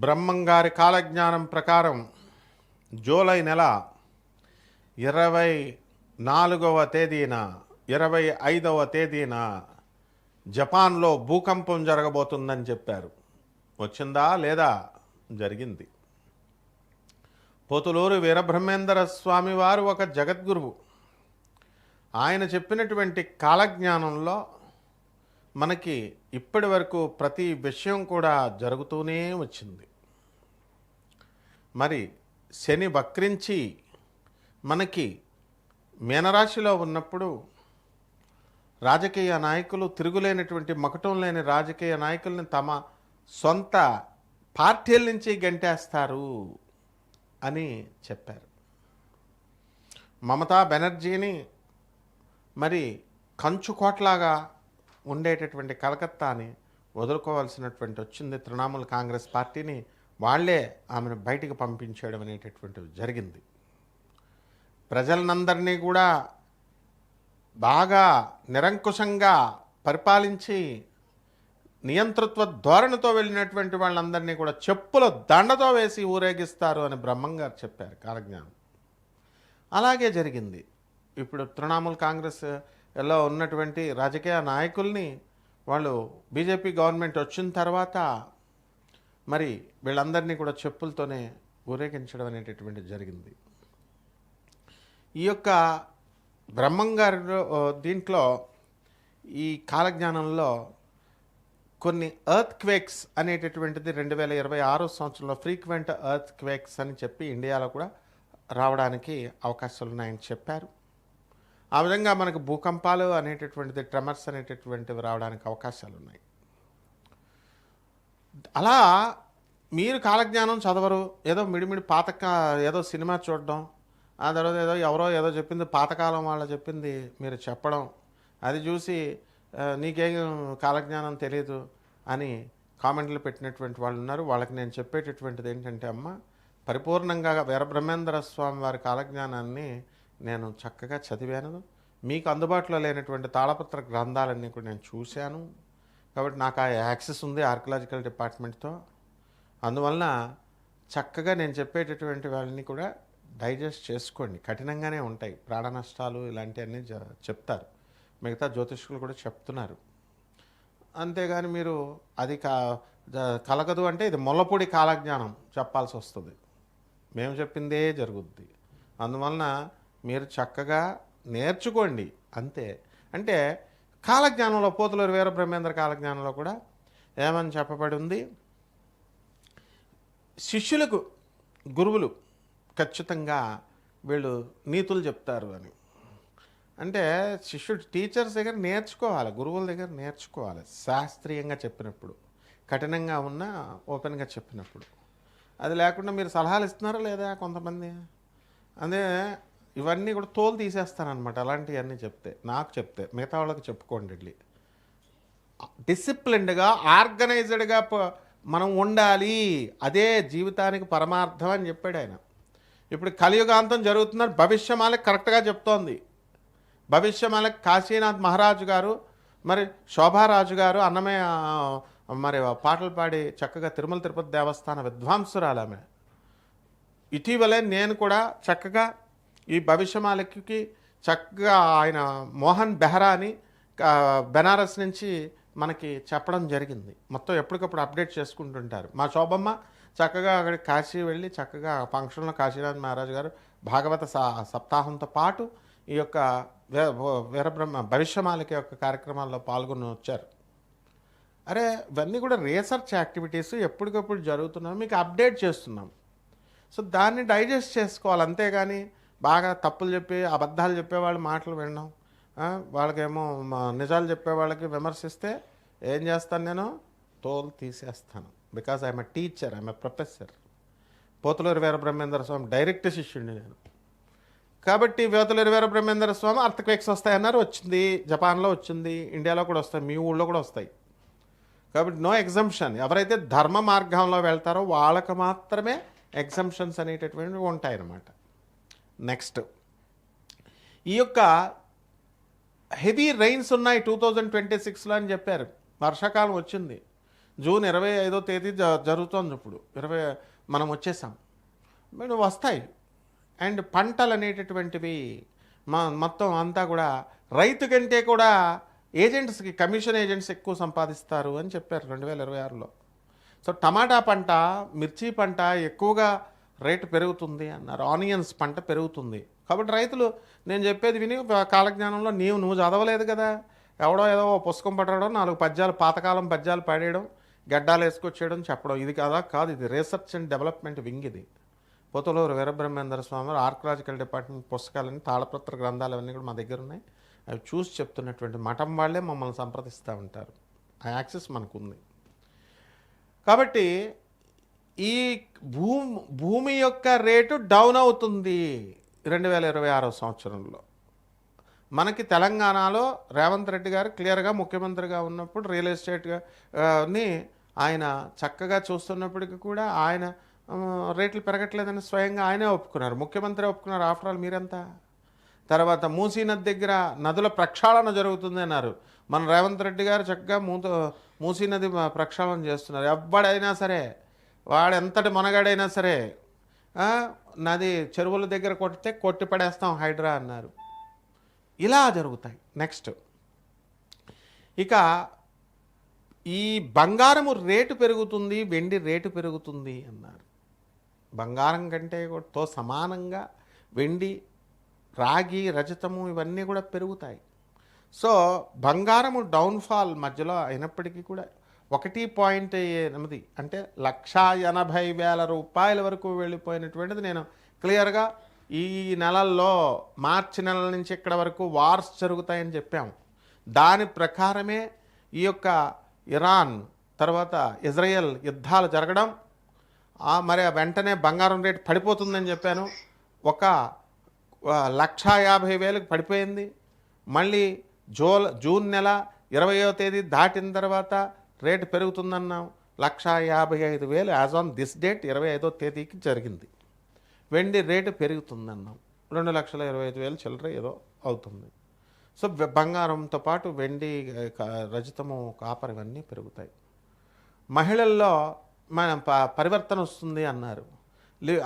బ్రహ్మంగారి కాలజ్ఞానం ప్రకారం జూలై నెల 24వ తేదీన 25వ తేదీన జపాన్లో భూకంపం జరగబోతుందని చెప్పారు. వచ్చిందా లేదా? జరిగింది. పోతులూరు వీరబ్రహ్మేంద్ర స్వామి వారు ఒక జగద్గురువు. ఆయన చెప్పినటువంటి కాలజ్ఞానంలో మనకి ఇప్పటి వరకు ప్రతి విషయం కూడా జరుగుతూనే వచ్చింది. మరి శని వక్రించి మనకి మీనరాశిలో ఉన్నప్పుడు రాజకీయ నాయకులు తిరుగులేనటువంటి మకుటం లేని రాజకీయ నాయకుల్ని తమ సొంత పార్టీల నుంచి గంటేస్తారు అని చెప్పారు. మమతా బెనర్జీని మరి కంచుకోట్లాగా ఉండేటటువంటి కలకత్తాని వదులుకోవాల్సినటువంటి వచ్చింది. తృణమూల్ కాంగ్రెస్ పార్టీని వాళ్లే ఆమెను బయటికి పంపించేయడం అనేటటువంటిది జరిగింది. ప్రజలందరినీ కూడా బాగా నిరంకుశంగా పరిపాలించి నియంతృత్వ ధోరణితో వెళ్ళినటువంటి వాళ్ళందరినీ కూడా చెప్పుల దండతో వేసి ఊరేగిస్తారు అని బ్రహ్మంగారు చెప్పారు కాలజ్ఞానం. అలాగే జరిగింది. ఇప్పుడు తృణమూల్ కాంగ్రెస్లో ఉన్నటువంటి రాజకీయ నాయకుల్ని వాళ్ళు బీజేపీ గవర్నమెంట్ వచ్చిన తర్వాత మరి వీళ్ళందరినీ కూడా చెప్పులతోనే ఊరేగించడం అనేటటువంటిది జరిగింది. ఈ యొక్క బ్రహ్మంగారి దీంట్లో ఈ కాలజ్ఞానంలో కొన్ని ఎర్త్ క్వేక్స్ అనేటటువంటిది 2026 సంవత్సరంలో ఫ్రీక్వెంట్ ఎర్త్ క్వేక్స్ అని చెప్పి ఇండియాలో కూడా రావడానికి అవకాశాలు ఉన్నాయని చెప్పారు. ఆ విధంగా మనకు భూకంపాలు అనేటటువంటిది ట్రెమర్స్ అనేటటువంటివి రావడానికి అవకాశాలు ఉన్నాయి. అలా మీరు కాలజ్ఞానం చదవరు, ఏదో మిడిమిడి ఏదో సినిమా చూడడం, ఆ తర్వాత ఎవరో చెప్పింది పాతకాలం వాళ్ళు చెప్పింది మీరు చెప్పడం, అది చూసి నీకేం కాలజ్ఞానం తెలియదు అని కామెంట్లు పెట్టినటువంటి వాళ్ళు ఉన్నారు. వాళ్ళకి నేను చెప్పేటటువంటిది ఏంటంటే, అమ్మ పరిపూర్ణంగా వీరబ్రహ్మేంద్ర స్వామి వారి కాలజ్ఞానాన్ని నేను చక్కగా చదివాను. మీకు అందుబాటులో లేనటువంటి తాళపత్ర గ్రంథాలన్నీ కూడా నేను చూశాను. కాబట్టి నాకు ఆ యాక్సెస్ ఉంది ఆర్కియలాజికల్ డిపార్ట్మెంట్తో. అందువలన చక్కగా నేను చెప్పేటటువంటి వాళ్ళని కూడా డైజెస్ట్ చేసుకోండి. కఠినంగానే ఉంటాయి, ప్రాణ నష్టాలు ఇలాంటివన్నీ చెప్తారు. మిగతా జ్యోతిష్కులు కూడా చెప్తున్నారు. అంతేగాని మీరు అది కలగదు అంటే ఇది ముల్లపూడి కాలజ్ఞానం చెప్పాల్సి వస్తుంది. మేము చెప్పిందే జరుగుద్ది. అందువలన మీరు చక్కగా నేర్చుకోండి అంతే. అంటే కాలజ్ఞానంలో పోతులూరు వీరబ్రహ్మేంద్ర కాలజ్ఞానంలో కూడా ఏమని చెప్పబడి ఉంది, శిష్యులకు గురువులు ఖచ్చితంగా వీళ్ళు నీతులు చెప్తారు అని. అంటే శిష్యుడు టీచర్స్ దగ్గర నేర్చుకోవాలి, గురువుల దగ్గర నేర్చుకోవాలి. శాస్త్రీయంగా చెప్పినప్పుడు, కఠినంగా ఉన్న ఓపెన్గా చెప్పినప్పుడు. అది లేకుండా మీరు సలహాలు ఇస్తున్నారా లేదా కొంతమంది, అదే ఇవన్నీ కూడా తోలు తీసేస్తానమాట. అలాంటివన్నీ నాకు చెప్తే మిగతా వాళ్ళకి చెప్పుకోండి. వెళ్ళి డిసిప్లిన్డ్గా ఆర్గనైజ్డ్గా మనం ఉండాలి, అదే జీవితానికి పరమార్థం అని చెప్పాడు ఆయన. ఇప్పుడు కలియుగాంతం జరుగుతున్నారు. భవిష్యమాలకి కరెక్ట్గా చెప్తోంది. భవిష్యమాలకి కాశీనాథ్ మహారాజు గారు, మరి శోభారాజు గారు అన్నమయ్య మరి పాటలు పాడి చక్కగా తిరుమల తిరుపతి దేవస్థాన విద్వాంసురాలు ఆమె. ఇటీవలే నేను కూడా చక్కగా ఈ భవిష్యమాలకి చక్కగా ఆయన మోహన్ బెహ్రా అని బెనారస్ నుంచి మనకి చెప్పడం జరిగింది. మొత్తం ఎప్పటికప్పుడు అప్డేట్ చేసుకుంటుంటారు. మా శోభమ్మ చక్కగా అక్కడికి కాశీ వెళ్ళి చక్కగా ఫంక్షన్లో కాశీనాథ్ మహారాజు గారు భాగవత సప్తాహంతో పాటు ఈ యొక్క భవిష్యమాలకి యొక్క కార్యక్రమాల్లో పాల్గొని వచ్చారు. అరే ఇవన్నీ కూడా రీసెర్చ్ యాక్టివిటీస్ ఎప్పటికప్పుడు జరుగుతున్నాం, మీకు అప్డేట్ చేస్తున్నాం. సో దాన్ని డైజెస్ట్ చేసుకోవాలి. అంతేగాని బాగా తప్పులు చెప్పి అబద్ధాలు చెప్పేవాళ్ళు మాటలు వినడం, వాళ్ళకేమో నిజాలు చెప్పేవాళ్ళకి విమర్శిస్తే ఏం చేస్తాను, నేను తోలు తీసేస్తాను. Because I'm a teacher, I'm a professor. Pothuluri Veerabrahmendra Swamy direct శిష్యుడిని నేను. కాబట్టి పోతులూరు వీరబ్రహ్మేంద్ర స్వామి అర్థక్వేక్స్ వస్తాయన్నారు, వచ్చింది. జపాన్లో వచ్చింది, ఇండియాలో కూడా వస్తాయి, మీ ఊళ్ళో కూడా వస్తాయి. కాబట్టి నో ఎగ్జంప్షన్. ఎవరైతే ధర్మ మార్గంలో వెళ్తారో వాళ్ళకు మాత్రమే ఎగ్జంప్షన్స్ అనేటటువంటివి ఉంటాయన్నమాట. నెక్స్ట్, ఈ యొక్క హెవీ రైన్స్ ఉన్నాయి 2026లో అని చెప్పారు. వర్షాకాలం వచ్చింది. జూన్ 25వ తేదీ జరుగుతోంది ఇప్పుడు. మనం వచ్చేసాం. మరి వస్తాయి. అండ్ పంటలు అనేటటువంటివి మొత్తం అంతా కూడా రైతు కంటే కూడా ఏజెంట్స్కి, కమిషన్ ఏజెంట్స్ ఎక్కువ సంపాదిస్తారు అని చెప్పారు 2026లో. సో టమాటా పంట, మిర్చి పంట ఎక్కువగా రేటు పెరుగుతుంది అన్నారు. ఆనియన్స్ పంట పెరుగుతుంది. కాబట్టి రైతులు నేను చెప్పేది విని కాలజ్ఞానంలో నువ్వు చదవలేదు కదా, ఎవడో ఏదో పుస్తకం పట్టడం, 4 పద్యాలు, పాతకాలం పద్యాలు పాడేయడం, గడ్డాలు వేసుకొచ్చేయడం, చెప్పడం, ఇది కాదు. ఇది రీసెర్చ్ అండ్ డెవలప్మెంట్ వింగ్. ఇది పోతలూరు వీరబ్రహ్మేంద్ర స్వామి ఆర్కలాజికల్ డిపార్ట్మెంట్ పుస్తకాలన్నీ, తాళపత్ర గ్రంథాలు అవన్నీ కూడా మా దగ్గర ఉన్నాయి. అవి చూసి చెప్తున్నటువంటి మఠం వాళ్ళే మమ్మల్ని సంప్రదిస్తూ ఉంటారు. ఆ యాక్సెస్ మనకుంది. కాబట్టి ఈ భూమి యొక్క రేటు డౌన్ అవుతుంది 2026 సంవత్సరంలో. మనకి తెలంగాణలో రేవంత్ రెడ్డి గారు క్లియర్గా ముఖ్యమంత్రిగా ఉన్నప్పుడు రియల్ ఎస్టేట్ని ఆయన చక్కగా చూస్తున్నప్పటికీ కూడా ఆయన రేట్లు పెరగట్లేదని స్వయంగా ఆయనే ఒప్పుకున్నారు. ముఖ్యమంత్రి ఒప్పుకున్నారు. ఆఫ్టర్ ఆల్ మీరంతా. తర్వాత మూసీ నది దగ్గర నదుల ప్రక్షాళన జరుగుతుంది అన్నారు. మన రేవంత్ రెడ్డి గారు చక్కగా మూసీ నది ప్రక్షాళన చేస్తున్నారు. ఎవ్వడైనా సరే, వాడెంతటి మనగాడైనా సరే, నది చెరువుల దగ్గర కొట్టి పడేస్తాం హైడ్రా అన్నారు. ఇలా జరుగుతాయి. నెక్స్ట్ ఇక ఈ బంగారము రేటు పెరుగుతుంది, వెండి రేటు పెరుగుతుంది అన్నారు. బంగారం కంటే తో సమానంగా వెండి, రాగి, రజతము ఇవన్నీ కూడా పెరుగుతాయి. సో బంగారము డౌన్ఫాల్ మధ్యలో అయినప్పటికీ కూడా 1.8 అంటే 1,80,000 రూపాయల వరకు వెళ్ళిపోయినటువంటిది నేను క్లియర్గా ఈ నెలల్లో, మార్చి నెలల నుంచి ఇక్కడ వరకు వార్స్ జరుగుతాయని చెప్పాము. దాని ప్రకారమే ఈ యొక్క ఇరాన్ తర్వాత ఇజ్రాయెల్ యుద్ధాలు జరగడం, మరి వెంటనే బంగారం రేటు పడిపోతుందని చెప్పాను. 1,50,000 పడిపోయింది. మళ్ళీ జూన్ నెల 20వ తేదీ దాటిన తర్వాత రేటు పెరుగుతుందన్నాం. 1,55,000 యాజ్ ఆన్ దిస్ డేట్ 25వ తేదీకి జరిగింది. వెండి రేటు పెరుగుతుందన్నాం. 2,25,000 చిల్లర ఏదో అవుతుంది. సో బంగారంతో పాటు వెండి, రజతము, కాపర్ ఇవన్నీ పెరుగుతాయి. మహిళల్లో మన పరివర్తన వస్తుంది అన్నారు.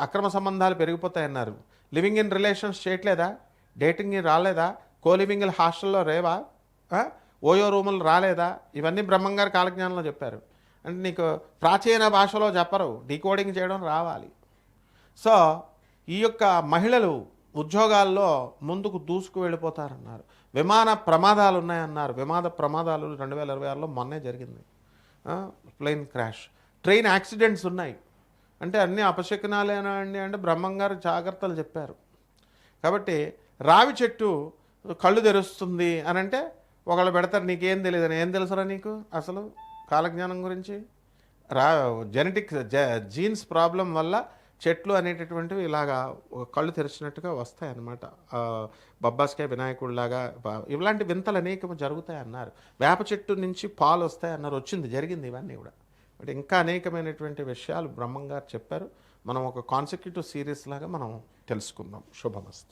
అక్రమ సంబంధాలు పెరిగిపోతాయన్నారు. లివింగ్ ఇన్ రిలేషన్స్ చేయట్లేదా? డేటింగ్ రాలేదా? కోలివింగ్లు హాస్టల్లో రేవా? ఓయో రూములు రాలేదా? ఇవన్నీ బ్రహ్మంగారు కాలజ్ఞానంలో చెప్పారు. అంటే నీకు ప్రాచీన భాషలో చెప్పరు, డీకోడింగ్ చేయడం రావాలి. సో ఈ యొక్క మహిళలు ఉద్యోగాల్లో ముందుకు దూసుకు వెళ్ళిపోతారన్నారు. విమాన ప్రమాదాలు ఉన్నాయన్నారు. విమాన ప్రమాదాలు 2026లో మొన్నే జరిగింది. ప్లేన్ క్రాష్, ట్రైన్ యాక్సిడెంట్స్ ఉన్నాయి. అంటే అన్నీ అపశకునాలేనా అండి అంటే బ్రహ్మంగారు జాగ్రత్తలు చెప్పారు. కాబట్టి రావి చెట్టు కళ్ళు తెరుస్తుంది అని అంటే ఒకళ్ళు పెడతారు, నీకేం తెలియదు. ఏం తెలుసురా నీకు అసలు కాలజ్ఞానం గురించి? జెనెటిక్ జీన్స్ ప్రాబ్లం వల్ల చెట్లు అనేటటువంటివి ఇలాగా కళ్ళు తెరిచినట్టుగా వస్తాయి అన్నమాట. బొబ్బాస్కాయ వినాయకుడిలాగా ఇలాంటి వింతలు అనేకము జరుగుతాయి అన్నారు. వేప చెట్టు నుంచి పాలు వస్తాయి అన్నారు. జరిగింది ఇవన్నీ కూడా. బట్ ఇంకా అనేకమైనటువంటి విషయాలు బ్రహ్మంగారు చెప్పారు. మనం ఒక కాన్సెక్యూటివ్ సిరీస్ లాగా మనం తెలుసుకుందాం. శుభమస్తు.